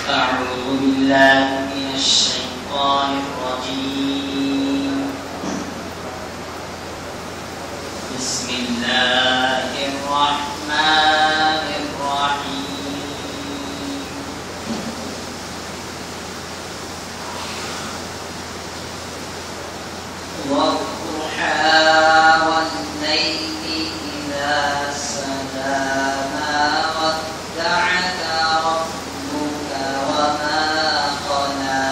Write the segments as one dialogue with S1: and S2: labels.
S1: أعوذ بالله من الشيطان الرجيم بسم الله الرحمن الرحيم والضحى والليل إذا سجى ما ودعك ربك وما قلى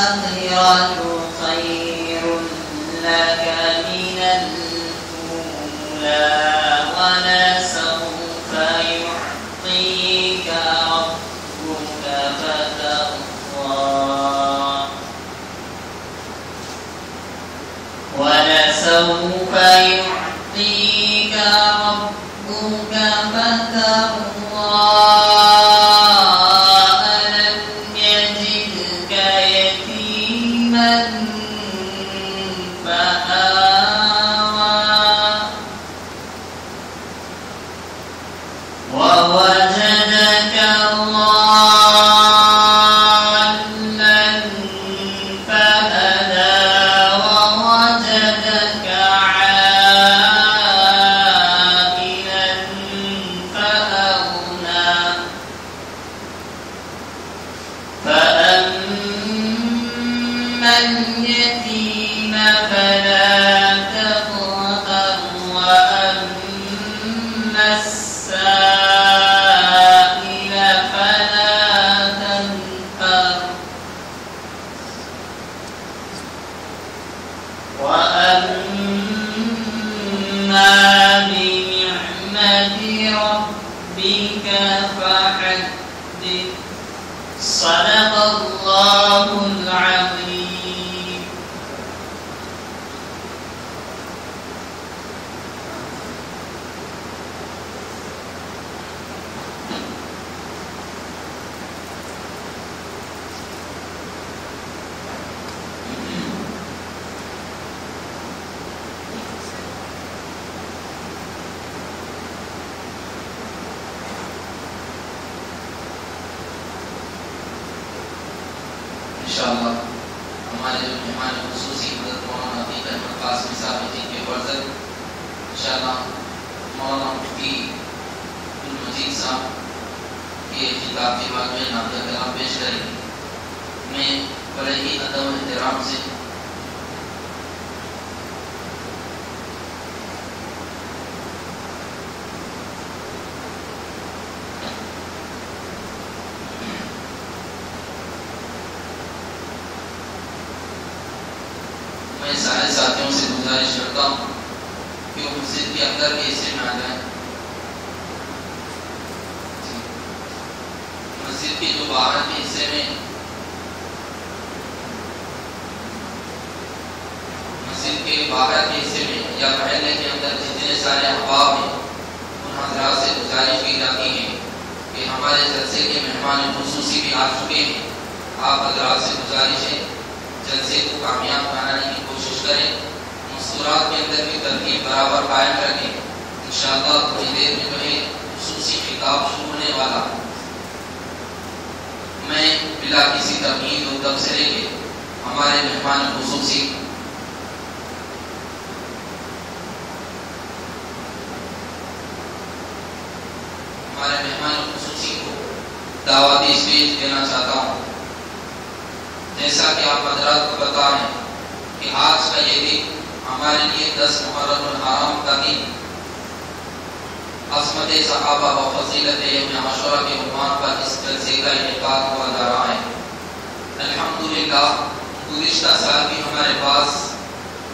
S1: وللآخرة خير لك من الأولى ولسوف يعطيك ربك فترضى ولسوف يعطيك ربك فترضى ألم يجدك يتيما فآوى ووجدك ضالا فهدى ووجدك عائلا فأغنى فأما اليتيم فلا تقهر وأما السائل فلا تنهر وأما بنعمة ربك فحدث صدق الله العظيم.
S2: انشاءاللہ ہمارے جو مہمان خصوصی حضرت مولانا عتیق احمد قاسمی صاحب جی کے ورثت انشاءاللہ مولانا مفتی عبدالمجید صاحب کے خطاب کے بعد میں نافذہ کلام پیش کریں گے. میں بڑے ہی ادب و احترام سے میں سارے ساتھیوں سے گزارش کرتا ہوں کہ وہ مسجد کے اندر کے حصے میں آ جائیں. مسجد کے جو باہر کے حصے میں یا محلے کے اندر جتنے سارے احباب ہیں ان حضرات سے گزارش کی جاتی ہے کہ ہمارے جلسے کے مہمان خصوصی بھی آ چکے ہیں. آپ حضرات سے گزارش ہے جلسے کو کامیاب بنانے کی کوشش کریں. مستورات کے اندر بھی ترتیب برابر قائم رکھیں. انشاءاللہ تھوڑی دیر میں جو ہے خصوصی خطاب شروع ہونے والا. میں بلا کسی تمہید و تبصرے کے ہمارے مہمان خصوصی کو دعوتی اسٹیج دینا چاہتا ہوں. جیسا کہ آپ حضرات کو پتا ہے کہ آج کا یہ دن ہمارے لیے 10 محرم الحرام کا دن عظمت صحابہ و فضیلت یوم عاشورہ کے عنوان پر اس جلسے کا انعقاد ہوا جا رہا ہے. الحمدللہ گزشتہ سال بھی ہمارے پاس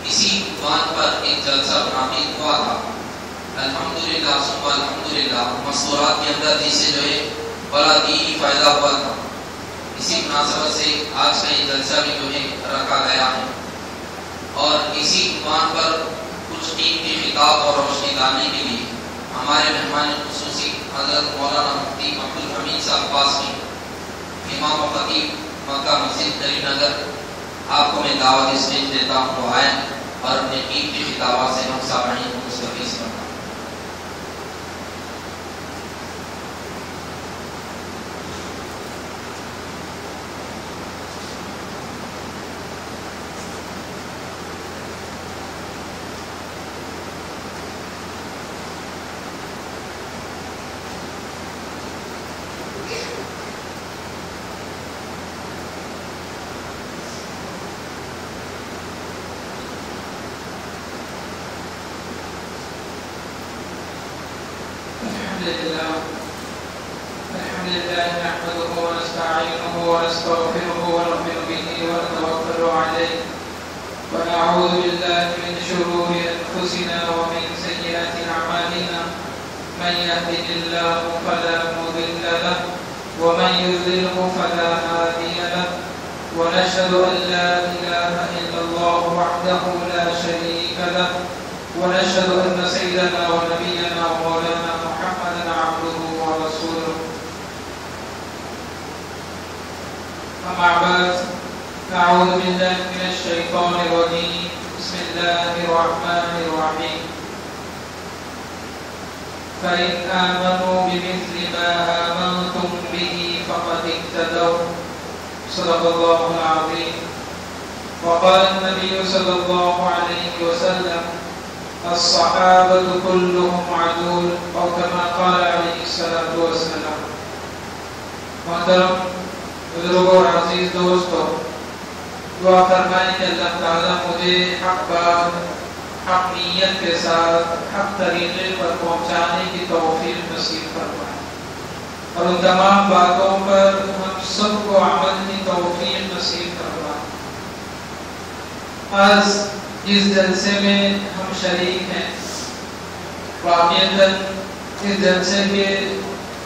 S2: اسی عنوان پر ایک جلسہ منعقد ہوا تھا. الحمدللہ ثم الحمدللہ مستورات کے اندر جس سے جو ہے بڑا دینی فائدہ ہوا تھا. اسی مناسبت سے آج کا یہ جلسہ بھی جو ہے رکھا گیا ہے اور اسی عنوان پر کچھ قیمتی خطاب اور روشنی ڈالنے کے لیے ہمارے مہمان خصوصی حضرت مولانا مفتی عبدالحمید صاحب قاسمی امام و خطیب مکہ مسجد کریم نگر آپ کو میں دعوت اسٹیج دیتا ہوں. وہ آئیں اور اپنے قیمتی کتابات سے ہم سامعین کو مستفیض فرما۔
S3: الحمد لله نحمده ونستعينه ونستغفره ونؤمن به ونتوكل عليه ونعوذ بالله من شرور أنفسنا ومن سيئات أعمالنا من يهده الله فلا مضل له ومن يضلل فلا هادي له ونشهد أن لا إله إلا الله وحده لا شريك له ونشهد أن سيدنا ونبينا ومولانا محمدا عبده ورسوله أما بعد أعوذ بالله من الشيطان الرجيم بسم الله الرحمن الرحيم فإن آمنوا بمثل ما آمنتم به فقد اهتدوا صدق الله العظيم وقال النبي صلى الله عليه وسلم الصحابة كلهم عدول أو كما قال عليه الصلاة والسلام۔ محترم بزرگوں اور عزیز دوستوں، دعا فرمائیں کہ اللہ تعالیٰ مجھے حق بات حق نیت کے ساتھ حق طریقے پر پہنچانے کی توفیق نصیب فرمائے اور ان تمام باتوں پر ہم سب کو عمل کی توفیق نصیب فرمائے۔ آج جس جلسے میں ہم شریک ہیں، واقعتاً اس جلسے کے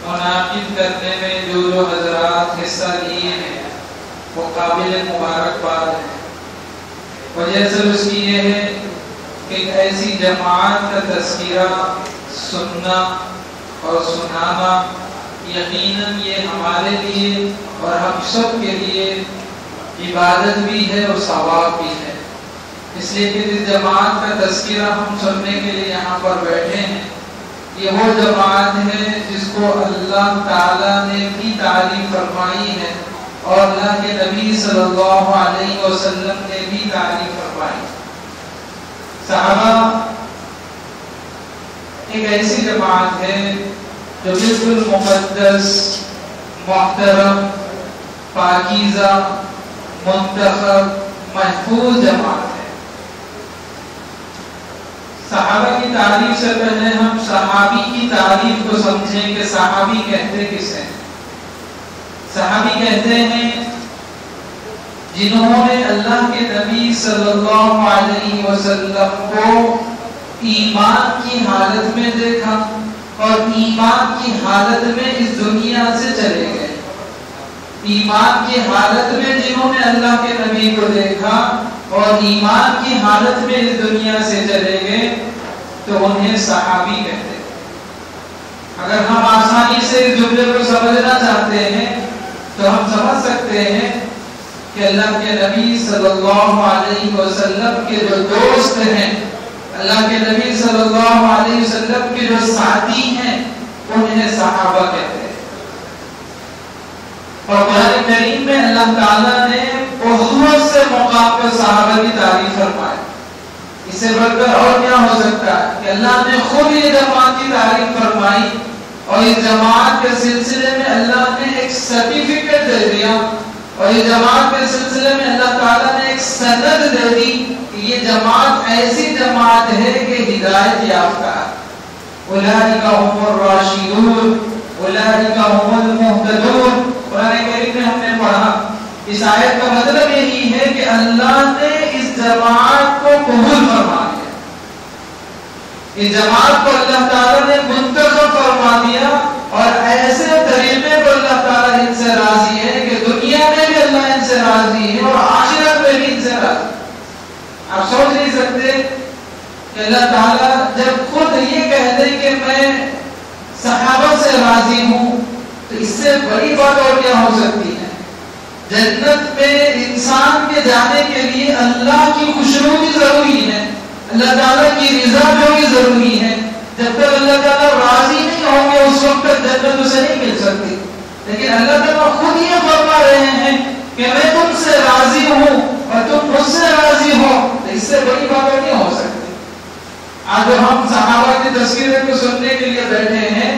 S3: منعقد کرنے میں جو حضرات حصہ لیے ہیں وہ قابل مبارکباد ہیں۔ وجہ صرف اس کی یہ ہے کہ ایک ایسی جماعت کا تذکرہ سننا اور سنانا یقیناً یہ ہمارے لیے اور ہم سب کے لیے عبادت بھی ہے اور ثواب بھی ہے، اس لیے کہ اس جماعت کا تذکرہ ہم سننے کے لیے یہاں پر بیٹھے ہیں۔ یہ وہ جماعت ہے جس کو اللہ تعالیٰ نے بھی تعریف فرمائی ہے اور اللہ کے نبی صلی اللہ علیہ وسلم نے بھی تعریف فرمائی۔ صحابہ ایک ایسی جماعت ہے جو بالکل مقدس، محترم، پاکیزہ، منتخب، محفوظ جماعت ہے۔ صحابہ کی تعریف سے پہلے ہم صحابی کی تعریف کو سمجھیں کہ صحابی کہتے کس ہیں۔ صحابی کہتے ہیں جنہوں نے اللہ کے نبی صلی اللہ علیہ وسلم کو ایمان کی حالت میں دیکھا اور ایمان کی حالت میں اس دنیا سے چلے گئے۔ ایمان کی حالت میں جنہوں نے اللہ کے نبی کو دیکھا اور ایمان کی حالت میں اس دنیا سے چلے گئے تو انہیں صحابی کہتے ہیں۔ اگر ہم آسانی سے اس جملے کو سمجھنا چاہتے ہیں تو ہم سمجھ سکتے ہیں کہ اللہ کے نبی صلی اللہ علیہ وسلم کے جو دوست ہیں، اللہ کے نبی صلی اللہ علیہ وسلم کے جو ساتھی ہیں، انہیں صحابہ کہتے ہیں۔ اور قرآن کریم میں اللہ تعالیٰ نے بہت سے مقام پر صحابہ کی تعریف فرمائی۔ اس سے بڑھ کر اور کیا ہو سکتا ہے کہ اللہ نے خود یہ جماعت کی تعریف فرمائی اور اس جماعت کے سلسلے میں اللہ نے ایک سرٹیفکیٹ دے دیا اور اس جماعت کے سلسلے میں اللہ تعالیٰ نے ایک سند دے دی کہ یہ جماعت ایسی جماعت ہے کہ ہدایت یافتہ ہے۔ اولئک هم الراشدون اولئک هم المهتدون۔ قرآن کریم میں ہم نے پڑھا، اس آیت کا مطلب یہی ہے کہ اللہ نے اس جماعت کو قبول فرما دیا، اس جماعت کو اللہ تعالیٰ نے منتخب فرما دیا اور ایسے طریقے پر اللہ تعالیٰ ان سے راضی ہے کہ دنیا میں بھی اللہ ان سے راضی ہے اور آخرت میں بھی ان سے راضی۔ آپ سوچ نہیں سکتے کہ اللہ تعالیٰ جب خود یہ کہہ دے کہ میں صحابہ سے راضی ہوں تو اس سے بڑی بات اور کیا ہو سکتی ہے۔ جنت میں انسان کے جانے کے لیے اللہ کی خوشنودی ضروری ہے، اللہ تعالیٰ کی رضا جو بھی ضروری ہے. جب تک اللہ تعالیٰ راضی نہیں ہوں گے اس وقت تک جنت اسے نہیں مل سکتی. لیکن اللہ تعالیٰ خود یہ فرما رہے ہیں کہ میں تم سے راضی ہوں اور تم مجھ سے راضی ہو، تو اس سے بڑی بات نہیں ہو سکتی. آج ہم صحابہ کی تذکرے کو سننے کے لیے بیٹھے ہیں،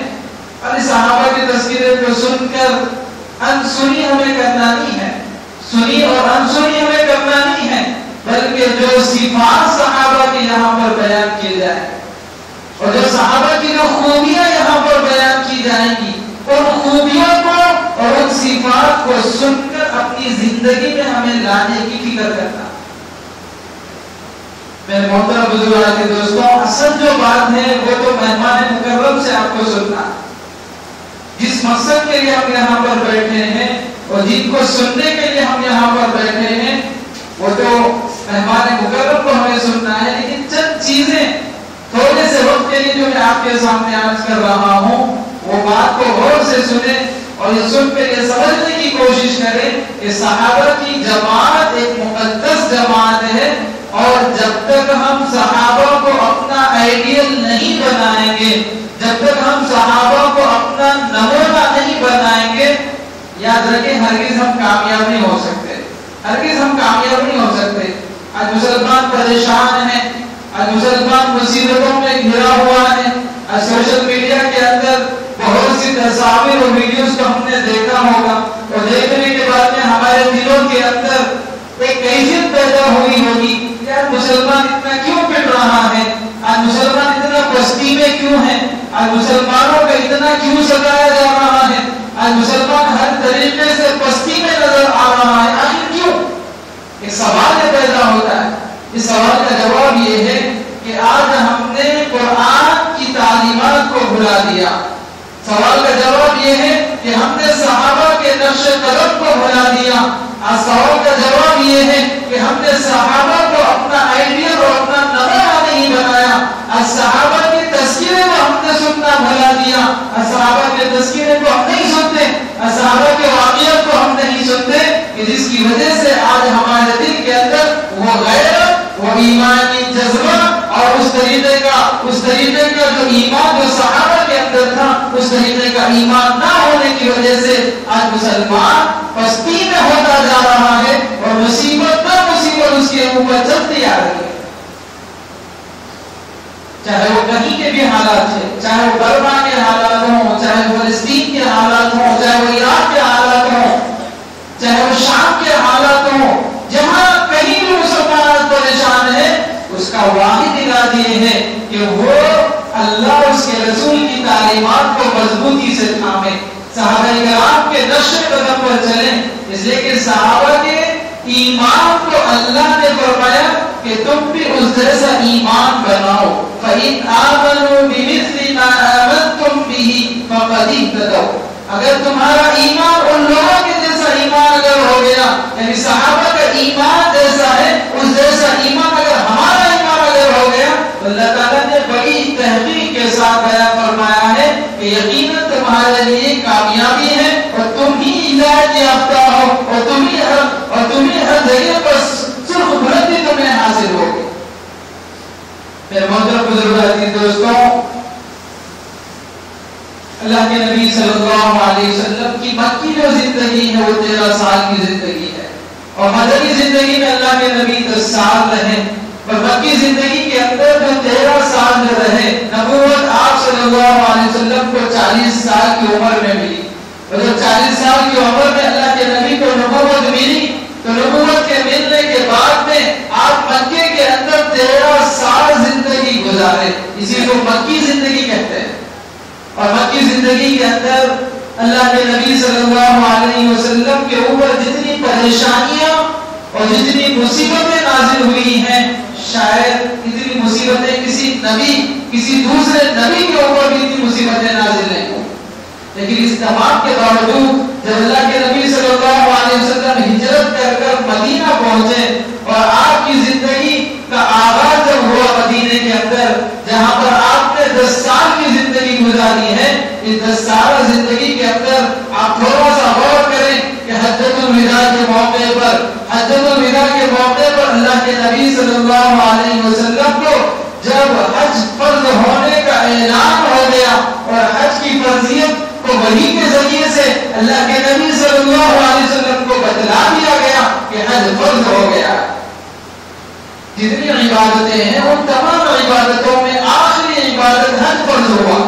S3: اور صحابہ کی تذکرے کو سن کر انسنی ہمیں کرنا نہیں ہے، سنی اور انسنی ہمیں کرنا نہیں ہے، بلکہ جو صفات صحابہ کی یہاں پر بیان کی جائے اور جو صحابہ کی جو خوبیاں یہاں پر بیان کی جائیں گی، ان خوبیوں کو اور ان صفات کو سن کر اپنی زندگی میں ہمیں لانے کی فکر کرنا. میرے محترم بزرگوں کے دوستوں، اصل جو بات ہے وہ تو مہمان مکرم سے آپ کو سننا. جس مقصد کے لیے ہم یہاں پر بیٹھے ہیں اور جن کو سننے کے لیے ہم یہاں پر بیٹھے ہیں وہ تو مہمان مکرم کو ہمیں سننا ہے. لیکن چند چیزیں تھوڑے سے وقت کے لیے جو میں آپ کے سامنے عرض کر رہا ہوں، وہ بات کو غور سے سنیں اور یہ سن کر یہ سمجھنے کی کوشش کریں کہ صحابہ کی جماعت ایک مقدس جماعت ہے، اور جب تک ہم صحابہ کو اپنا آئیڈیل نہیں بنائیں گے، جب تک ہم صحابہ کو اپنا نمونہ نہیں بنائیں گے، یاد رکھیں ہرگز ہم کامیاب نہیں ہو سکتے، ہرگز ہم کامیاب نہیں ہو سکتے. آج مسلمان پریشان ہیں، آج مسلمان مصیبتوں میں گھرا ہوا ہے. آج سوشل میڈیا کے اندر بہت سی تصاویر اور ویڈیوز کو ہم نے دیکھا ہوگا، اور دیکھنے کے بعد میں ہمارے دلوں کے اندر ایک کیفیت پیدا ہوئی ہوگی، یار مسلمان اتنا کیوں پٹ رہا ہے، آج مسلمان اتنا پستی میں کیوں ہے، آج مسلمانوں کا اتنا کیوں ستایا جا رہا ہے، آج مسلمان ہر طریقے سے پستی میں نظر آ رہا ہے، آخر کیوں؟ ایک سوال یہ پیدا ہوتا ہے. اس سوال کا جواب یہ ہے کہ آج ہم نے قرآن کی تعلیمات کو بھلا دیا. سوال کا جواب یہ ہے کہ ہم نے صحابہ کے نقش قدم کو بھلا دیا. آج سوال کا جواب یہ ہے کہ ہم نے صحابہ کو اپنا آئیڈیل اور اپنا نمونہ نہیں بنایا. آج صحابہ کے تذکرے کو ہم نے سننا بھلا دیا. آج صحابہ کے تذکرے کو ہم نہیں سنتے، آج صحابہ کے واقعات کو ہم نہیں سنتے، کہ جس کی وجہ سے آج ہمارے دل کے اندر وہ غیرت، وہ ایمانی جذبہ اور اس طریقے کا جو ایمان جو صحابہ کے اندر تھا، اس طریقے کا ایمان نہ ہونے کی وجہ سے آج مسلمان پستی میں ہوتا جا رہا ہے، اور مصیبت نہ مصیبت اس کے اوپر چلتی آ رہی ہے. چاہے وہ کہیں کے بھی حالات ہے، چاہے وہ برما کے حالات ہوں، چاہے وہ فلسطین کے حالات ہوں، چاہے وہ عراق کے حالات ہوں، چاہے وہ شام کے حالات ہوں، جہاں کہیں بھی مسلمان پریشان ہے، اس کا واحد علاج یہ ہے کہ وہ اللہ اور اس کے رسول کی تعلیمات کو مضبوطی سے تھامے، صحابہ کرام کے نقش قدم پر چلیں. اس لیے کہ صحابہ کے ایمان کو اللہ نے فرمایا کہ تم بھی اس جیسا ایمان بناؤ. فَإِنْ آمَنُوا بِمِثْلِ مَا آمَنْتُمْ بِهِ فَقَدِ اهْتَدَوْا. اگر تمہارا ایمان ان لوگوں کے جیسا ایمان اگر ہو گیا، یعنی صحابہ کا ایمان جیسا ہے، اس جیسا ایمان اگر ہمارا ایمان اگر ہو گیا، تو اللہ تعالیٰ نے بڑی تحقیق کے ساتھ بیان فرمایا ہے کہ یقیناً تمہارے لیے کامیابی ہے، اور تم ہی ہدایت یافتہ ہو، اور تم ہی ہر جگہ پر سرخ بلندی تمہیں حاصل ہوگی. میرے محترم بزرگوں کے دوستوں، اللہ کے نبی صلی اللہ علیہ وسلم کی مکی جو زندگی ہے وہ 13 سال کی زندگی ہے، اور مدنی زندگی میں اللہ کے نبی 10 سال رہے، اور مکی زندگی کے اندر جو 13 سال میں رہے، نبوت آپ صلی اللہ علیہ وسلم کو 40 سال کی عمر میں ملی. اور جب 40 سال کی عمر میں اللہ کے نبی کو نبوت ملی، تو نبوت کے ملنے کے بعد میں آپ مکے کے اندر 13 سال زندگی گزارے. اسی کو مکی زندگی کہتے ہیں. اور مکی زندگی کے اندر اللہ کے نبی صلی اللہ علیہ وسلم کے اوپر جتنی پریشانیاں اور جتنی مصیبتیں نازل ہوئی ہیں، شاید اتنی مصیبتیں کسی دوسرے نبی کے اوپر بھی اتنی مصیبتیں نازل نہیں ہوں. لیکن اس تمام کے باوجود جب اللہ کے نبی صلی اللہ علیہ وسلم ہجرت کر مدینہ پہنچے، اور آپ کی زندگی کا آغاز جب ہوا مدینے کے اندر، جہاں پر آپ نے 10 سال کی زندگی گزاری ہے، اس 10 سال زندگی کے اندر آپ تھوڑا سا غور کریں کہ حجۃ الوداع کے موقع پر اللہ اللہ کے نبی صلی اللہ علیہ وسلم کو جب حج فرض ہونے کا اعلان ہو گیا اور حج کی فرضیت کو وحی کے ذریعے سے اللہ کے نبی صلی اللہ علیہ وسلم کو بتلا دیا گیا کہ حج فرض ہو گیا. جتنی عبادتیں ہیں ان تمام عبادتوں میں آخری عبادت حج فرض ہوا.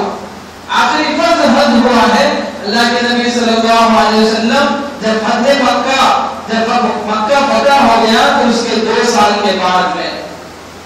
S3: آخری فرض حج ہوا ہے. اللہ کے نبی صلی اللہ علیہ وسلم جب فتح مکہ جب مکہ فتح ہو گیا تو اس کے 2 سال کے بعد میں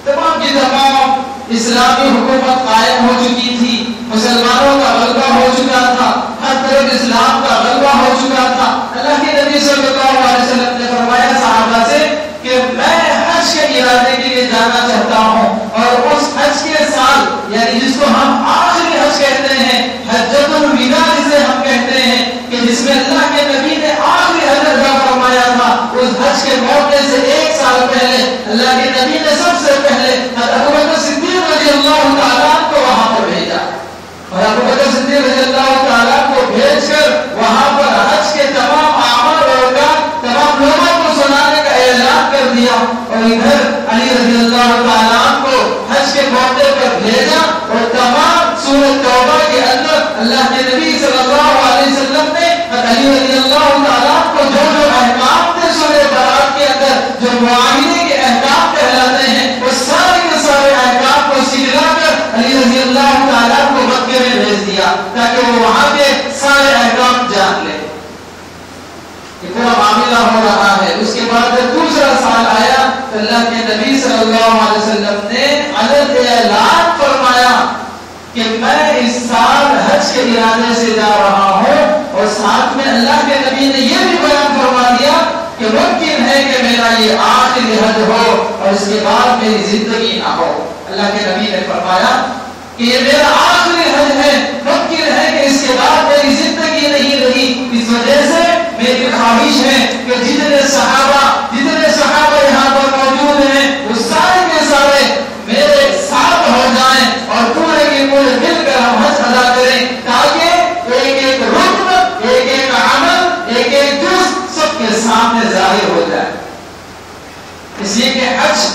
S3: تمام کی تمام اسلامی حکومت قائم ہو چکی تھی. مسلمانوں کا غلبہ ہو چکا تھا. ہر طرف اسلام کا غلبہ ہو چکا تھا. اللہ کے نبی صلی اللہ علیہ وسلم نے فرمایا صحابہ سے کہ میں حج کے ارادے کے لیے جانا چاہتا ہوں اور اس حج کے سال یعنی جس کو ہم آخری حج کہتے ہیں حجۃ الوداع جسے ہم کہتے ہیں کہ جس میں اللہ کے نبی نے آخری حج ادا فرمایا تھا اس حج کے موقع سے 1 سال پہلے اللہ کے نبی نے سب سے پہلے ابو بکر صدیق رضی اللہ تعالیٰ کو وہاں پر بھیجا اور ابو بکر صدیق رضی اللہ تعالیٰ کو بھیج کر وہاں پر حج کے تمام اعمال اور تمام لوگوں کو سنانے کا اعلان کر دیا اور ادھر علی رضی اللہ تعالیٰ کو حج کے موقع پر بھیجا اور تمام سورۃ توبہ کے اندر اللہ کے نبی صلی اللہ علیہ وسلم نے علی رضی اللہ تعالیٰ کو جو احکام تھے سورۃ برات کے اندر جو معاہدے کے احکام کہلاتے ہیں وہ سارے کے سارے احکام کو سکھلا کر علی رضی اللہ تعالیٰ کو مکے میں بھیج دیا تاکہ وہ وہاں کے سارے احکام جان لے. یہ پورا معاملہ ہو رہا ہے. اس کے بعد جب دوسرا سال آیا تو اللہ کے نبی صلی اللہ علیہ وسلم نے علن اعلان فرمایا کہ میں اس سال حج کے ارادے سے جا رہا ہوں اور ساتھ میں اللہ کے نبی نے یہ بھی بیان فرما دیا کہ ممکن ہے کہ میرا یہ آخری حج ہو اور اس کے بعد میری زندگی نہ ہو. اللہ کے نبی نے فرمایا کہ یہ میرا آخری حج ہے, ممکن ہے کہ اس کے بعد میری زندگی نہیں رہی. اس وجہ سے میری خواہش ہے کہ جتنے صحابہ یہاں پر موجود ہیں وہ سارے کے سارے میرے ساتھ ہو جائیں اور پورے کے پورے مل کر ہم حج ادا کریں تاکہ ایک ایک رکن, ایک ایک عمل, ایک ایک جز سب کے سامنے ظاہر ہو جائے. اس لیے کہ حج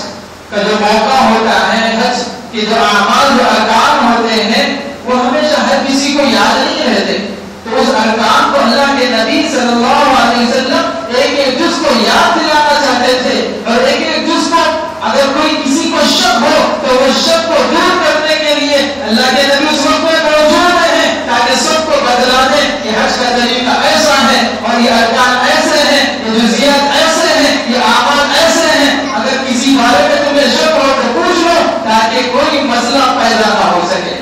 S3: کا جو موقع ہوتا ہے, حج کے جو اعمال جو ارکان ہوتے ہیں وہ ہمیشہ ہر کسی کو یاد نہیں رہتے. تو اس ارکان کو اللہ کے نبی صلی اللہ علیہ وسلم ایک ایک جز کو یاد دلانا چاہتے تھے اور ایک ایک جز کو اگر کوئی کسی کو شک ہو تو وہ شک کو دور کرنے کے لیے اللہ کے نبی اس وقت میں موجود رہے تاکہ سب کو بتلا دیں کہ حج کا طریقہ ایسا ہے اور یہ ارکان ایسے ہیں, یہ جزیات ایسے ہیں, یہ اعمال ایسے ہیں. اگر کسی بارے میں تمہیں شک ہو تو پوچھ لو تاکہ کوئی مسئلہ پیدا نہ ہو سکے.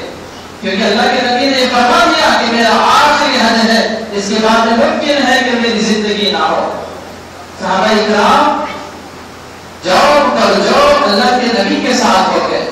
S3: کیونکہ اللہ کے نبی نے فرما دیا کہ میرا آخری حج ہے, اس کے بعد ممکن ہے کہ میری زندگی نہ ہو. صحابہ اکرام جو اللہ کے نبی کے ساتھ ہو گئے.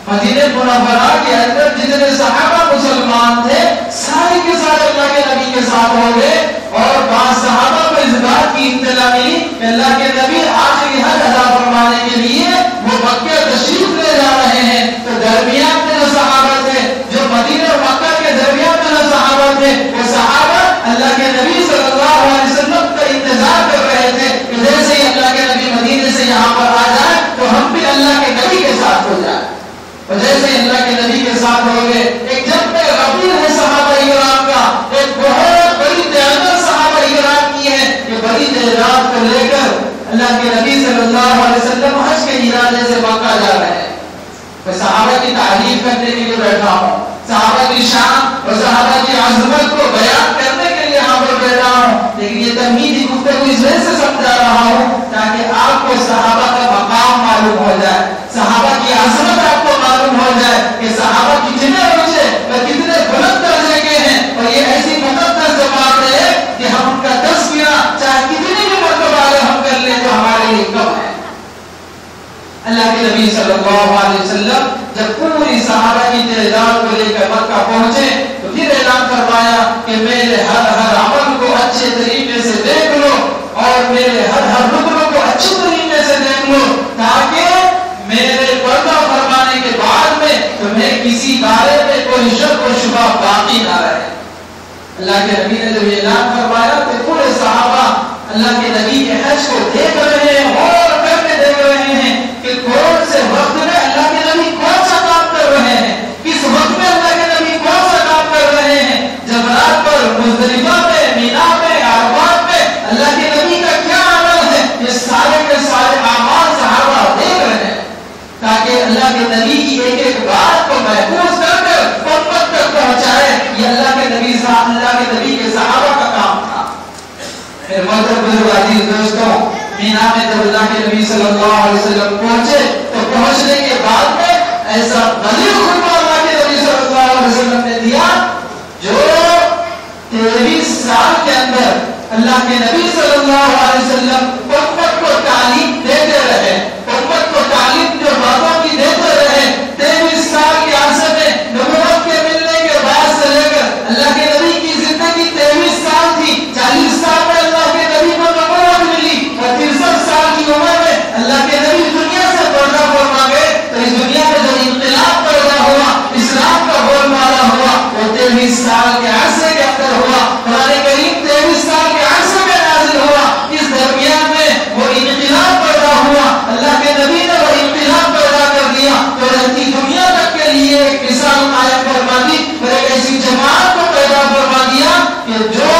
S3: مدینہ منورہ کے اندر جتنے صحابہ مسلمان تھے سارے کے سارے اللہ کے نبی کے ساتھ ہو گئے اور بعض صحابہ کو اس بات کی اطلاع ملی کہ اللہ کے نبی آخری حج ادا فرمانے کے لیے وہ مکہ تشریف لے جا رہے ہیں. تو درمیان میں جو صحابہ تھے, جو مدینہ اور مکہ کے درمیان میں جو صحابہ تھے, وہ صحابہ اللہ کے نبی صلی اللہ علیہ وسلم کا انتظار کر رہے تھے کہ جیسے ہی اللہ کے نبی مدینے سے یہاں پر آ جائے تو ہم بھی اللہ کے نبی کے ساتھ ہو جائیں. اور جیسے اللہ کے نبی کے ساتھ ہو گئے, ایک جنگ غفیر ہے صحابہ اکرام کا, ایک بہت بڑی تعداد صحابہ اکرام کی ہے کہ بڑی تعداد کو لے کر اللہ کے نبی صلی اللہ علیہ وسلم حج کے ارادے سے مکہ جا رہے ہیں. میں صحابہ کی تعریف کرنے کے لیے بیٹھا ہوں, صحابہ کی شان اور صحابہ کی عظمت کو بیان کرنے کے لیے یہاں پر بیٹھا ہوں, لیکن یہ تمہیدی گفتگو اس وجہ سے سمجھا رہا ہوں تاکہ آپ کو صحابہ کا مقام معلوم ہو جائے, صحابہ کی عظمت آپ کو معلوم ہو جائے کہ صحابہ کتنے اونچے اور کتنے بلند درجے کے ہیں. اور یہ ایسی مقدس زبان ہے کہ ہم ان کا تذکرہ چاہے کتنی بھی مرتبہ ہم کر لیں تو ہمارے لیے کم ہے. اللہ کے نبی صلی اللہ علیہ وسلم جب پوری صحابہ کی تعداد کو لے کر مکہ پہنچے تو پھر اعلان فرمایا کہ میرے ہر عمل کو اچھے طریقے سے دیکھ لو اور میرے ہر رکنوں کو اچھے طریقے سے دیکھ لو تاکہ میرے پردہ فرمانے کے بعد میں تمہیں کسی بارے میں کوئی شک و شبہ باقی نہ رہے. اللہ کے نبی نے جب اعلان فرمایا تو پورے صحابہ اللہ کے نبی کے حج کو دیکھ رہے ہیں اور کرنے دیکھ رہے ہیں کہ کون سے وقت میں اللہ کے نبی کون سا کام کر رہے ہیں، کس وقت میں اللہ کے نبی کون سا کام کر رہے ہیں، جمرات پر، مزدلفہ میں، مینا میں، عرفات میں اللہ کے نبی کا کیا عمل ہے، یہ سارے کے سارے اعمال صحابہ دیکھ رہے ہیں تاکہ اللہ کے نبی کی ایک ایک بات کو محفوظ کر کر امت تک پہنچائے۔ یہ اللہ کے نبی کے صحابہ کا کام تھا۔ پھر محترم عزیز دوستوں، مینا میں جب اللہ کے نبی صلی اللہ علیہ وسلم پہنچے تو پہنچنے کے بعد میں ایسا بلیغ خطبہ اللہ کے نبی صلی اللہ علیہ وسلم نے دیا جو 23 سال کے اندر اللہ کے نبی صلی اللہ علیہ وسلم امت کو تعلیم دیتے رہے، امت کو تعلیم جو باتوں کی دیتے رہے۔ 23 سال کے عرصے میں نبوت کے ملنے کے بعد سے لے کر اللہ کے نبی کی زندگی 23 سال تھی۔ 40 سال میں اللہ کے نبی کو نبوت ملی اور 63 سال کی عمر میں اللہ کے نبی دنیا سے پردہ فرما گئے۔ تو اس دنیا میں جو انقلاب پیدا ہوا، اسلام کا بول بالا ہوا، وہ 23 سال کے عرصے کے اندر ہوا۔ قرآن کریم 23 سال کے عرصے میں نازل ہوا۔ اس درمیان میں وہ انقلاب پیدا ہوا، اللہ کے نبی نے وہ انقلاب پیدا کر دیا تو رہتی دنیا تک کے لیے ایک مثال قائم فرما دی اور ایک ایسی جماعت کو پیدا فرما دیا کہ جو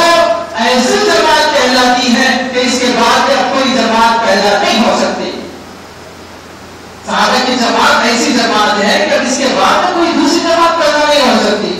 S3: ایسی جماعت کہلاتی ہے کہ اس کے بعد اب کوئی جماعت پیدا نہیں ہو سکتی۔ صحابہ کی جماعت ایسی جماعت ہے کہ اس کے بعد کوئی دوسری جماعت پیدا نہیں ہو سکتی۔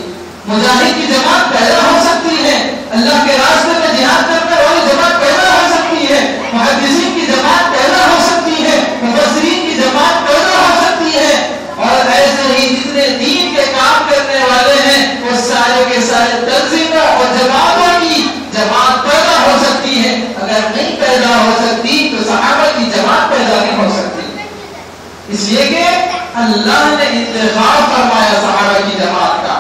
S3: مجاہد کی جماعت پیدا ہو سکتی ہے، اللہ کے راستے میں جہاد کرنے والی جماعت پیدا ہو سکتی ہے، محدثین کی جماعت پیدا ہو سکتی ہے، مفسرین کی جماعت پیدا ہو سکتی ہے، اور ایسے ہی جتنے دین کے کام کرنے والے ہیں وہ سارے کے سارے تنظیموں اور جماعتوں کی جماعت پیدا ہو سکتی ہے۔ اگر نہیں پیدا ہو سکتی تو صحابہ کی جماعت پیدا نہیں ہو سکتی، اس لیے کہ اللہ نے انتخاب فرمایا صحابہ کی جماعت کا۔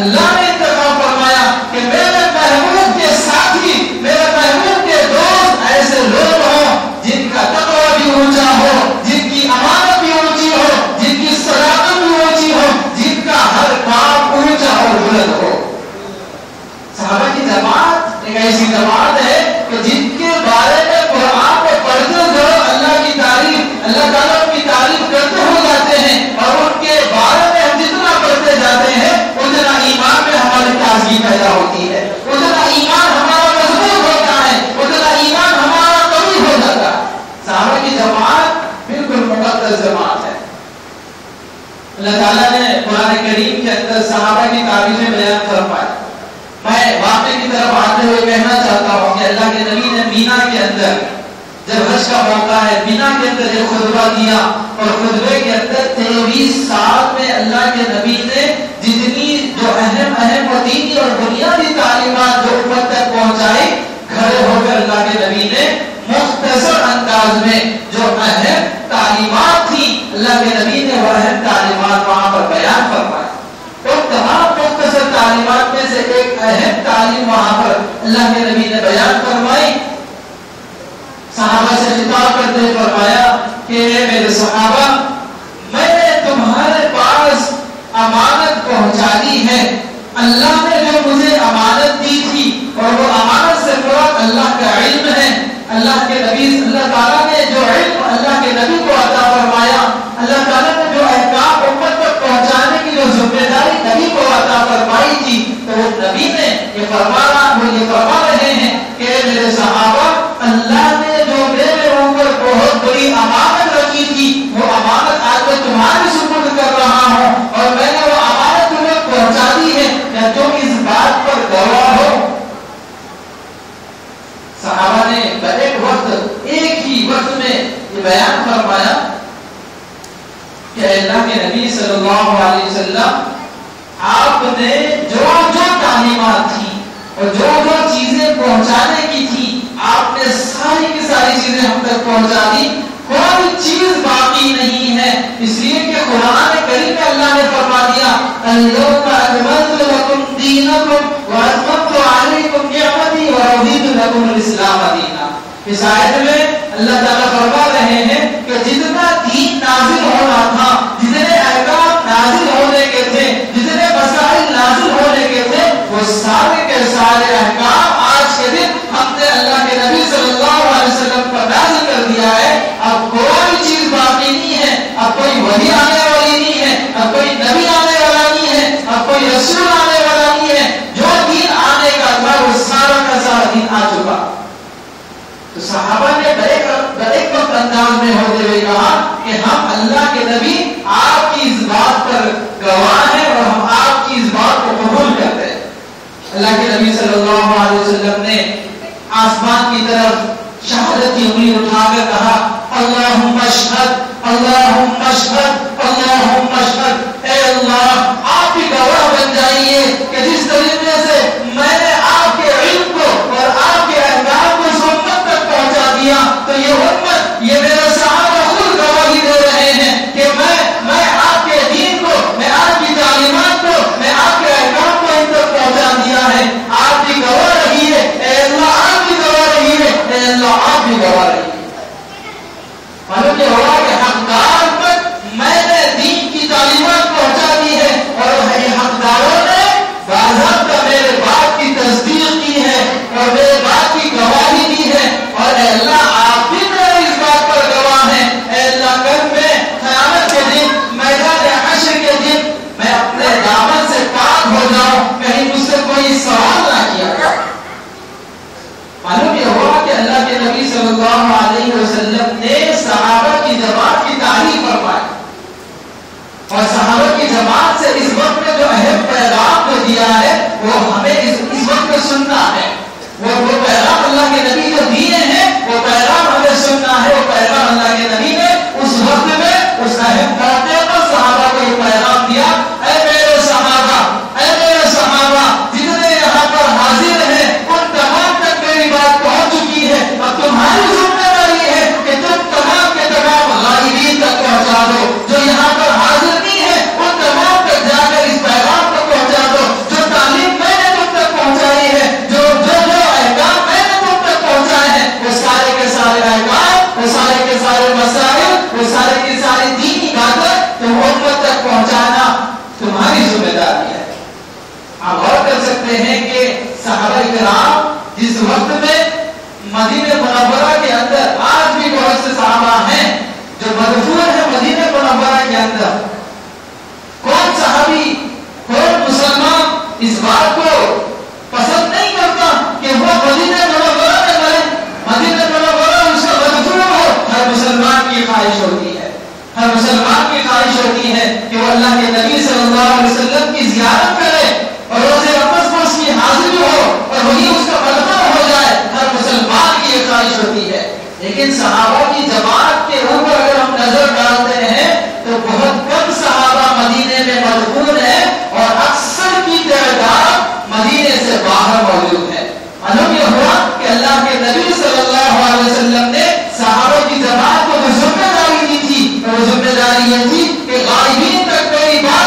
S3: اللہ نے انتخاب فرمایا کہ میرے محبوب کے ساتھی، میرے محبوب کے دوست ایسے لوگ ہوں جن کا تقویٰ بھی اونچا ہو، جن کی امانت بھی اونچی ہو، جن کی صداقت بھی اونچی ہو، جن کا ہر کام اونچا اور بلند ہو۔ صحابہ کی جماعت ایک ایسی جماعت ہے کہ جن کے بارے میں قرآن کو پڑھتے ہوئے اللہ کی تعریف، اللہ تعالیٰ کی تعریف کرتے ہو جاتے ہیں، اور ان کے بارے میں ہم جتنا پڑھتے جاتے ہیں اتنا ایمان میں ہماری تازگی پیدا ہوتی ہے، اتنا ایمان ہمارا مضبوط ہوتا ہے، اتنا ایمان ہمارا قوی ہو جاتا ہے۔ صحابہ کی جماعت بالکل مقدس جماعت ہے۔ اللہ تعالیٰ نے قرآن کریم کے اندر صحابہ کی تعریفیں بیان فرمائی۔ میں واقعے کی طرف آتے ہوئے کہنا چاہتا ہوں کہ اللہ کے نبی نے مینا کے اندر جب حج کا موقع ہے، مینا کے اندر ایک خطبہ دیا، اور خطبے کے اندر 23 سال میں اللہ کے نبی نے جتنی جو اہم و دینی اور بنیادی تعلیمات جو امت تک پہنچائی، کھڑے ہو کر اللہ کے نبی نے مختصر انداز میں جو اہم تعلیمات تھی، اللہ کے نبی نے وہ اہم تعلیمات وہاں پر بیان فرمائی۔ اور تمام مختصر تعلیمات میں سے ایک اہم تعلیم وہاں پر اللہ کے نبی نے بیان فرمائی۔ صحابہ سے خطاب کرتے فرمایا کہ اے میرے صحابہ، میں نے تمہارے پاس امانت پہنچا دی ہے۔ اللہ نے جو مجھے امانت دی تھی، اور وہ امانت سے مراد اللہ کا علم ہے، اللہ کے نبی، اللہ تعالیٰ نے جو علم اللہ کے نبی کو عطا فرمایا، اللہ تعالیٰ نے جو احکام امت تک پہنچانے کی جو ذمہ داری نبی کو عطا فرمائی تھی، تو وہ نبی نے یہ فرما رہے ہیں کہ میرے صحابہ، اللہ نے جو میرے اوپر بہت بڑی امانت رکھی تھی، وہ امانت آج میں تمہارے سپرد کر رہا ہوں، اور میں نے وہ امانت تمہیں پہنچا دی ہے، کیا تم اس بات پر گواہ ہو؟ صحابہ نے ایک ہی وقت میں یہ بیان فرمایا کہ اللہ کے نبی صلی اللہ علیہ وسلم، آپ نے جو تعلیمات تھی اور جو چیزیں پہنچانے کی تھی، آپ نے ساری کی ساری چیزیں ہم تک پہنچا دی، کوئی چیز باقی نہیں ہے۔ اس لیے کہ قرآن کریم میں اللہ نے فرما دیا، اليوم اکملت لکم دینکم واتممت علیکم نعمتی ورضیت لکم الاسلام دینا۔ اس آیت میں اللہ تعالیٰ فرما رہے ہیں کہ جتنا دین نازل ہونا تھا، جتنے احکام نازل ہونے کے تھے، جتنے مسائل نازل ہونے کے تھے، وہ سارے کے سارے احکام آج کے دن ہم نے اللہ کے نبی صلی اللہ علیہ وسلم پر نازل کر دیا ہے۔ اب کوئی چیز باقی نہیں ہے، آ چکا. تو صحابہ نے بڑے وقت انداز میں ہوتے ہوئے کہا کہ ہم اللہ کے نبی آپ کی اس بات پر گواہ ہیں اور ہم آپ کی اس بات کو قبول کرتے ہیں. اللہ کے نبی صلی اللہ علیہ وسلم نے آسمان کی طرف شہادت کی انگلی اٹھا کر کہا اللہم اشہد اللہم اشہد اللہم اشہد. اے اللہ آپ بھی گواہ بن جائیے کہ جس طریقے سے میں نے آپ کے علم کو اور آپ کے احکام کو اس امت تک پہنچا دیا تو یہ امت یہ میرے صحابہ خود گواہی دے رہے ہیں کہ میں آپ کے دین کو میں آپ کی تعلیمات کو میں آپ کے احکام کو ان تک پہنچا دیا ہے. آپ بھی گواہ رہیے. اے اللہ آپ بھی گواہ رہیے. اے اللہ آپ بھی گواہ رہیے. معلوم یہ ہوا کہ حقدار تک میں نے دین کی تعلیمات پہنچا دی ہے اور حقداروں نے باضابطہ میرے بات کی تصدیق کی ہے اور میرے بات کی گواہی دی ہے. اور اے اللہ آپ بھی میرے اس بات پر گواہ ہیں. اے اللہ کل میں قیامت کے دن میدان حشر کے دن میں اپنے دامن سے پاک ہو جاؤں کہیں مجھ سے کوئی سوال نہ کیا جائے. معلوم یہ ہوا کہ اللہ کے نبی صلی اللہ علیہ وسلم نے صحابہ کی جماعت کی تعریف فرمائی اور صحابہ کی جماعت سے اس وقت میں جو اہم پیغام کو دیا ہے وہ ہمیں اس وقت میں سننا ہے. وہ پیغام اللہ کے نبی جو دیے ہیں وہ پیغام ہمیں سننا ہے. وہ پیغام اللہ کے نبی نے اس وقت میں اس اہم موقع پر صحابہ کو یہ پیغام دیا. اے میرے صحابہ جتنے یہاں پر حاضر ہیں ان تمام تک میری بات پہنچ چکی ہے. اب تمہاری ذمہ داری ہے کہ تم تمام کے تمام غائبین تک پہنچا دو. جو یہاں پر حاضر نہیں ہے ان تمام تک جا کر اس پیغام کو پہنچا دو. جو تعلیم میں نے تم تک پہنچائی ہے جو احکام میں نے تم تک پہنچائے ہیں وہ سارے کے سارے احکام وہ سارے کے سارے مسائل وہ سارے کی ساری دینی باتیں تم امت تک پہنچانا تمہاری ذمہ داری ہے. آپ غور کر سکتے ہیں کہ صحابہ کرام جس وقت میں مدینہ منورہ کے اندر آج بھی بہت سے صحابہ ہیں جو مدفون ہیں مدینہ منورہ کے اندر. کون صحابی کون مسلمان اس بات کو پسند نہیں کرتا کہ وہ مدینہ منورہ میں رہے. مدینہ منورہ اس کا مدفون ہو. ہر مسلمان کی خواہش ہوتی ہے ہر مسلمان کی خواہش ہوتی ہے کہ وہ اللہ کے نبی صلی اللہ علیہ وسلم کی زیارت کرے اور روزے اقدس میں اس کی حاضری ہو اور وہی اس کا مدفون ہو جائے. ہر مسلمان کی یہ خواہش ہوتی ہے. لیکن صحابہ کی جماعت کے اوپر اگر ہم نظر ڈالتے ہیں تو بہت کم صحابہ مدینے میں مدفون ہیں اور اکثر کی تعداد مدینے سے باہر موجود ہے. معلوم یہ ہوا کہ اللہ کے نبی صلی اللہ علیہ وسلم نے صحابہ کی جماعت کو جو ذمہ داری دی تھی وہ ذمہ داری یہ تھی کہ غائبین تک میری بات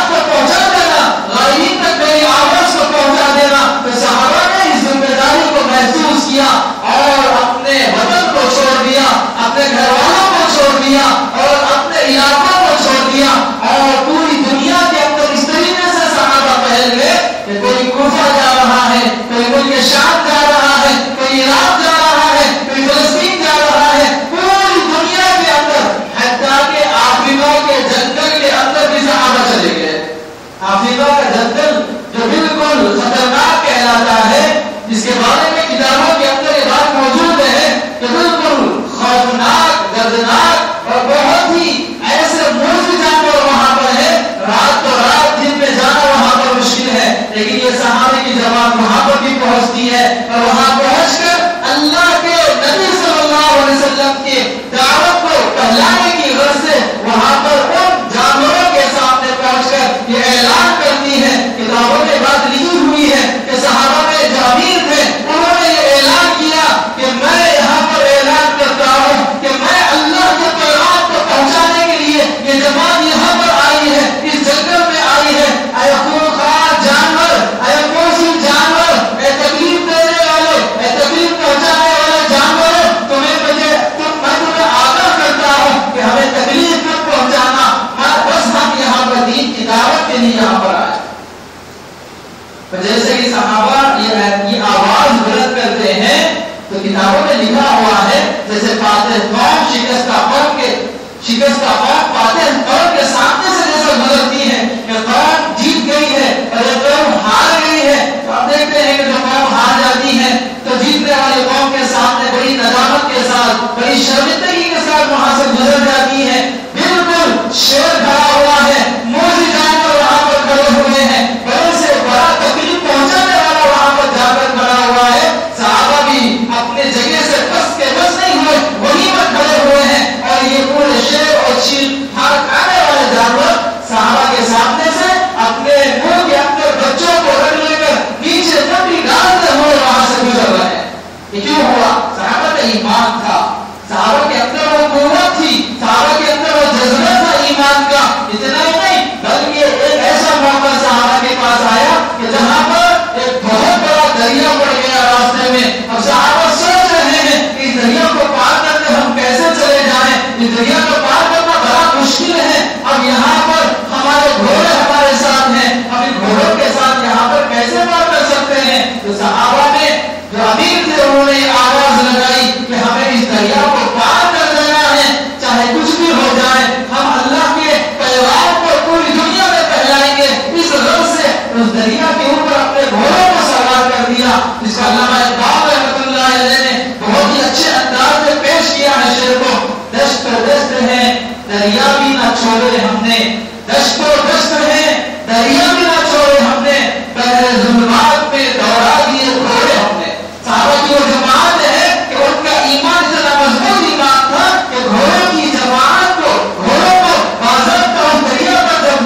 S3: دشت و دشت رہے دریا بھی نہ چھوڑے ہم نے پہلے ظلمات میں دوڑا دیے گھوڑے ہم نے. صحابہ کی وہ جماعت ہے کہ ان کا ایمان اتنا مضبوط ایمان تھا کہ گھوڑوں کی جماعت کو گھوڑوں کو باضابطہ اس دریا پر جب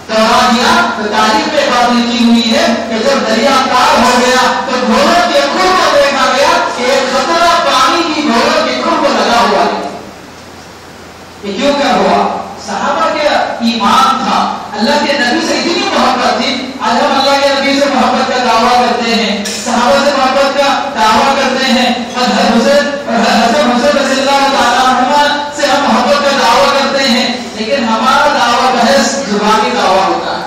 S3: دوڑا دیا تو تاریخ میں بات لکھی ہوئی ہے کہ جب دریا پار ہو گیا تو گھوڑوں کے کھر کو دیکھا گیا کہ ایک خطرہ پانی کی گھوڑوں کے کھر کو لگا ہوا ہے. یہ کیوں کیا ہوا؟ صحابہ کے ایمان تھا, اللہ کے نبی سے اتنی محبت تھی. آج ہم اللہ کے نبی سے محبت کا دعویٰ کرتے ہیں, صحابہ سے محبت کا دعویٰ کرتے ہیں, حضرت حسن رضی اللہ تعالیٰ عنہ سے ہم محبت کا دعویٰ کرتے ہیں, لیکن ہمارا دعویٰ محض زبانی دعویٰ ہوتا ہے,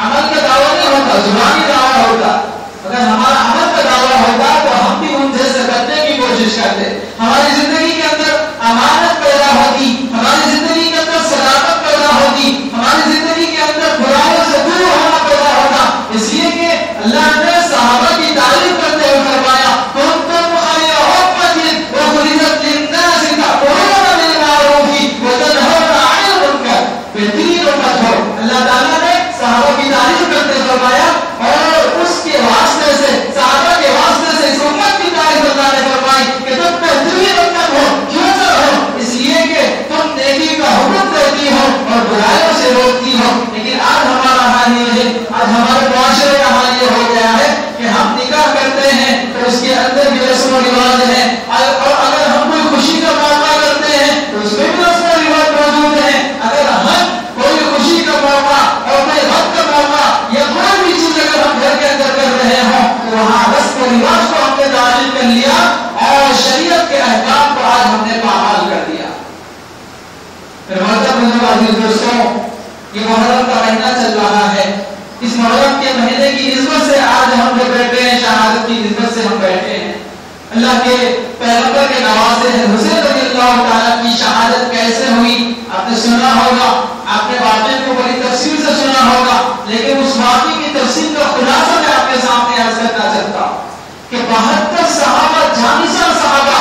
S3: عمل کا دعویٰ نہیں ہوتا, زبانی دعویٰ ہوتا. اگر ہمارا عمل کا دعویٰ ہوتا تو ہم بھی ان جیسے کرنے کی کوشش کرتے, ہماری زندگی کے اندر امانت پیدا ہوتی, ہماری زندگی کے اندر صداقت پیدا ہوتی, ہماری زندگی کے اندر برائیوں سے دور ہونا پیدا ہوتا. اس لیے کہ اللہ نے صحابہ کی تعریف کرتے ہوئے فرمایا کنتم خیر امۃ اخرجت للناس تأمرون بالمعروف وتنهون عن المنکر, بہترین امت ہو. اللہ تعالیٰ نے صحابہ کی تعریف کرتے فرمایا اور اس کے واسطے سے صحابہ کے واسطے سے اس امت کی تعریف اللہ نے فرمائی کہ تم بہترین امت ہو. کیوں سر ہو؟ اس لیے کہ تم نیکی کا حکم دیتی ہو اور برائیوں سے روکتی ہو. لیکن آج ہمارا حال یہ ہے, آج ہمارے معاشرے کا حال یہ ہو گیا ہے کہ ہم نکاح کرتے ہیں تو اس کے اندر بھی رسم و رواج ہے, اور اگر ہم کوئی خوشی کا موقع کرتے ہیں تو اس میں بھی رسم و رواج موجود ہے. اگر ہم کوئی خوشی کا موقع اور کوئی غم کا موقع یا کوئی بھی چیز اگر ہم گھر کے اندر کر رہے ہوں تو وہاں رسم و رواج کو ہم نے تعلیم کر لیا اور شریعت کے احکام کو آج ہم نے پامال کر دیا. دوستوں, یہ محرم کا مہینہ چل رہا ہے. اس محرم کے مہینے کی نسبت سے آج ہم جو بیٹھے ہیں, شہادت کی نسبت سے ہم بیٹھے ہیں. اللہ کے پیغمبر کے نواسے ہیں حسین رضی اللہ تعالیٰ کی شہادت کیسے ہوئی آپ نے سنا ہوگا, آپ نے واقعے کو بڑی تفصیل سے سنا ہوگا, لیکن اس واقعے کی تفصیل کا خلاصہ میں آپ کے سامنے عرض کرنا چاہتا ہوں کہ 72 صحابہ, جانشین صحابہ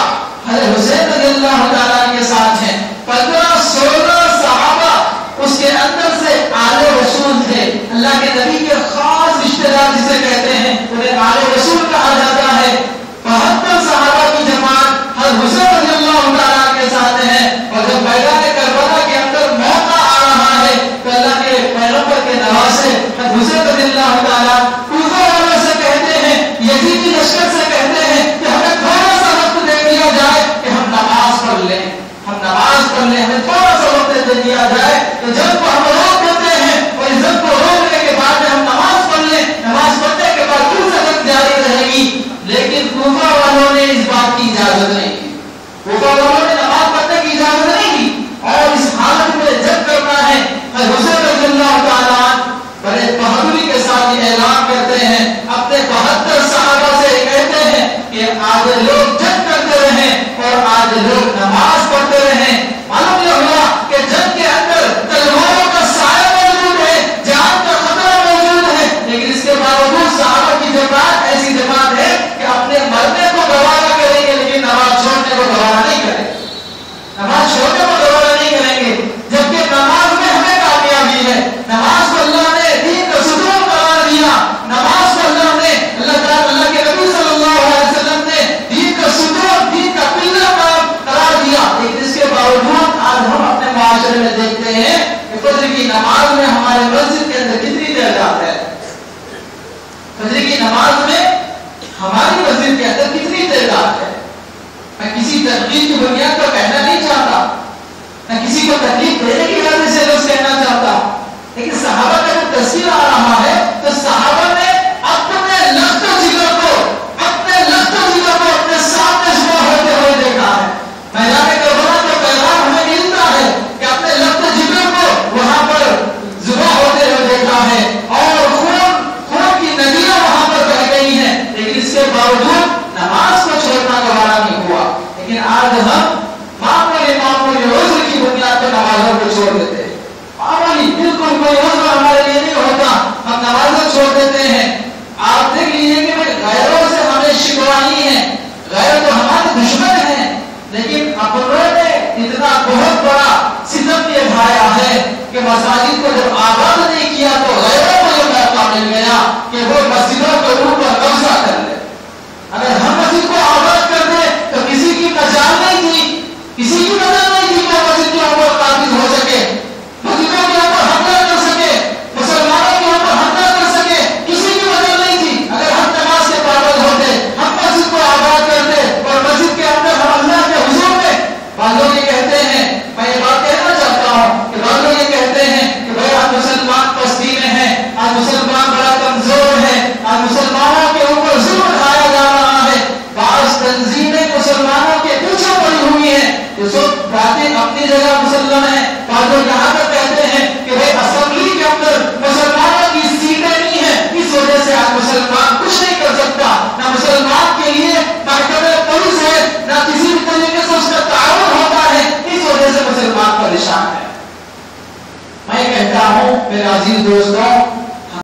S3: حضرت حسین رضی اللہ تعالیٰ کے ساتھ ہیں. 15-16 صحابہ اس کے اندر سے آل رسول تھے. اللہ کے نبی کے خاص رشتہ دار جسے کہتے ہیں انہیں آل رسول کہا جاتا ہے. 72 صحابہ کی جماعت حضرت حسین رضی اللہ تعالیٰ کے ساتھ ہے. اور جب میدان کربلا کے اندر موقع آ رہا ہے تو اللہ کے پیغمبر کے نواسے حضرت حسین رضی اللہ تعالیٰ کوفہ والوں سے کہتے ہیں, یزیدی لشکر سے کہتے ہیں کہ ہمیں تھوڑا سا وقت دے دیا جائے کہ ہم نماز پڑھ لیں, ہمیں تھوڑا سا وقت دے دیا جائے کہ جب کو ہم روک دیتے ہیں اور اس جب کو روکنے کے بعد ہم نماز پڑھ لیں, نماز پڑھنے کے بعد پھر سے جنگ جاری رہے گی. لیکن کوفہ والوں نے اس بات کی اجازت نہیں دی, کوفہ والوں نے نماز پڑھنے کی اجازت نہیں دی اور اس حالت میں جنگ کرنا ہے. حسین رضی اللہ تعالیٰ بڑے بہادری کے ساتھ یہ اعلان کرتے ہیں, اپنے 72 صحابہ سے کہتے ہیں کہ آج لوگ جنگ کرتے رہیں اور آج لوگ نماز پڑھتے رہیں. معلوم یہ ہوا کہ جنگ کے اندر تلواروں کا سایہ موجود ہے, جان کا خطرہ موجود ہے, لیکن اس کے باوجود صحابہ کی جماعت ایسی جماعت ہے کہ اپنے مرنے کو گوارا کریں گے لیکن نماز چھوڑنے کو گوارا نہیں کریں گے, نماز چھوڑنے کو گوارا نہیں کریں گے. جبکہ نماز میں ہمیں کامیابی ہے, نماز کو اللہ نے دین کا ستون قرار دیا, نماز کو اللہ نے اللہ کے نبی صلی اللہ علیہ وسلم نے دین کا ستون, دین کا پلر قرار دیا. لیکن اس کے باوجود آج ہم اپنے معاشرے میں دیکھتے ہیں کہ فجر کی نماز میں ہمارے مسجد کے اندر کتنی تعداد ہے, فجر کی نماز میں ہماری مسجد کے اندر کتنی تعداد ہے. میں کسی تنقید کی بنیاد پر کہنا نہیں چاہتا, میں کسی کو تکلیف دینے کی وجہ سے لفظ کہنا چاہتا, لیکن صحابہ کا جو تصویر آ رہا ہے تو صحابہ نے اپنے لخت و جگر کو اپنے سامنے شروع ہوتے ہوئے دیکھا ہے. میدان کربلا کا پیغام ہمیں ملتا ہے کہ اپنے لخت و جگر کو وہاں پر ذبح ہوتے ہوئے دیکھا ہے اور خون کی ندیاں وہاں پر بہ گئی ہیں, لیکن اس کے باوجود نماز کو چھوڑنا گوارا نہیں ہوا. لیکن آج ہم معمولی عذر کی بنیاد پر نمازوں کو چھوڑ دیتے ہیں. معمولی بالکل کوئی عذر ہمارے لیے نہیں ہوتا, ہم نمازیں چھوڑ دیتے ہیں. آپ دیکھ لیجیے کہ غیروں سے ہمیں شکوا نہیں ہے, غیر تو ہمارے دشمن ہیں, لیکن اپنوں نے اتنا بہت بڑا ستم یہ ڈھایا ہے کہ کہ مساجد کو جب آباد نہیں کیا تو غیروں کو یہ موقع مل گیا کہ وہ مسجدوں کے اوپر قبضہ کر لے. اگر ہم مسجد کو آباد کر دیں تو کسی کی مجال نہیں تھی، کسی کی مدد نہیں تھی کہ مسجد کے اوپر قابض ہو سکے، مسجدوں کے اوپر حملہ کر سکے، مسلمانوں کے اوپر حملہ کر سکے، کسی کی مدد نہیں تھی. اگر ہم نماز کے پابند ہوتے، ہم مسجد کو آباد کرتے اور مسجد کے اندر ہم اللہ کے حضور میں. بعض لوگ یہ کہتے ہیں، میں یہ بات کہنا چاہتا ہوں کہ بعض لوگ یہ کہتے ہیں کہ بھائی آج مسلمان پستی میں ہیں، آج مسلمان بڑا کمزور ہے، آج مسلمانوں کے اوپر ظلم اٹھایا جا رہا ہے. بعض تنظیمیں مسلمانوں کے پیچھے پڑی ہوئی ہیں، جو سب باتیں اپنی جگہ مسلم ہیں، بعض لوگ یہاں تک